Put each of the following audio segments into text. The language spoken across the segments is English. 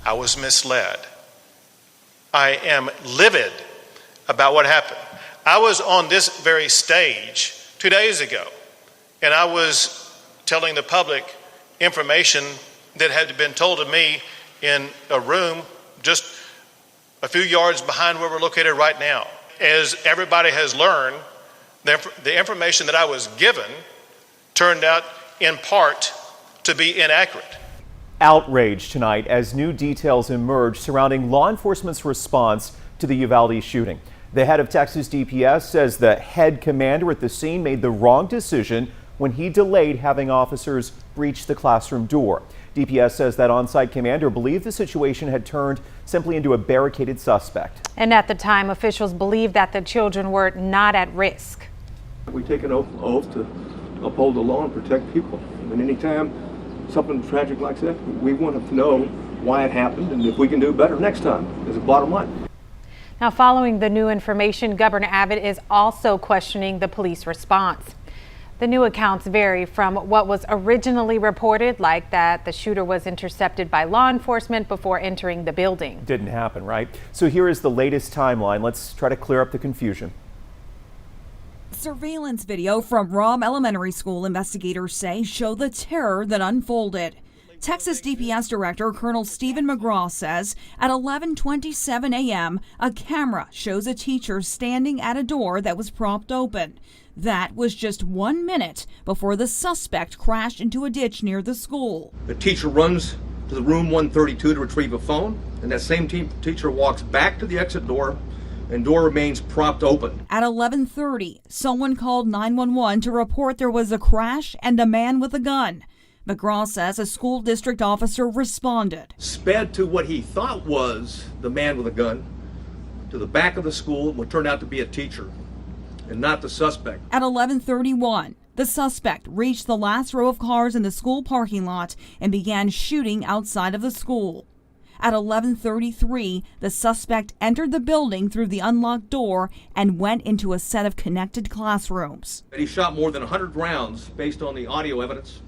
I was misled. I am livid about what happened. I was on this very stage 2 days ago, and I was telling the public information that had been told to me in a room just a few yards behind where we're located right now. As everybody has learned, the information that I was given turned out in part to be inaccurate. Outrage tonight as new details emerge surrounding law enforcement's response to the Uvalde shooting. The head of Texas DPS says the head commander at the scene made the wrong decision when he delayed having officers breach the classroom door. DPS says that on-site commander believed the situation had turned simply into a barricaded suspect. And at the time, officials believed that the children were not at risk. We take an oath to uphold the law and protect people. And anytime something tragic like that, we want to know why it happened and if we can do better next time is the bottom line. Now, following the new information, Governor Abbott is also questioning the police response. The new accounts vary from what was originally reported, like that the shooter was intercepted by law enforcement before entering the building. Didn't happen, right? So here is the latest timeline. Let's try to clear up the confusion. Surveillance video from Robb Elementary School, investigators say, show the terror that unfolded. Texas DPS Director Colonel Stephen McGraw says at 11:27 a.m., a camera shows a teacher standing at a door that was propped open. That was just 1 minute before the suspect crashed into a ditch near the school. The teacher runs to the room 132 to retrieve a phone, and that same teacher walks back to the exit door, and door remains propped open. At 11:30, someone called 911 to report there was a crash and a man with a gun. McGraw says a school district officer responded. Sped to what he thought was the man with a gun to the back of the school, what turned out to be a teacher and not the suspect. At 11:31, the suspect reached the last row of cars in the school parking lot and began shooting outside of the school. At 11:33, the suspect entered the building through the unlocked door and went into a set of connected classrooms. He shot more than 100 rounds based on the audio evidence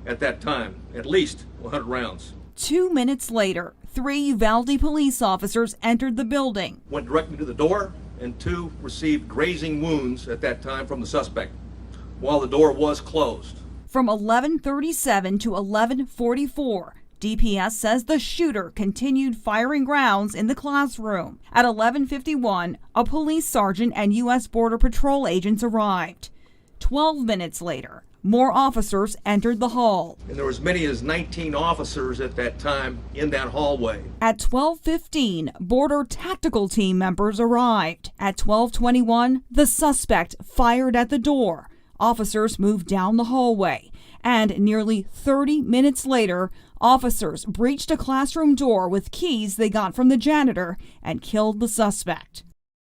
at that time, at least 100 rounds. 2 minutes later, 3 Uvalde police officers entered the building. Went directly to the door, and 2 received grazing wounds at that time from the suspect while the door was closed. From 11:37 to 11:44, DPS says the shooter continued firing rounds in the classroom. At 11:51, a police sergeant and U.S. Border Patrol agents arrived. 12 minutes later, more officers entered the hall. And there were as many as 19 officers at that time in that hallway. At 12:15, Border Tactical Team members arrived. At 12:21, the suspect fired at the door. Officers moved down the hallway. And nearly 30 minutes later, officers breached a classroom door with keys they got from the janitor and killed the suspect.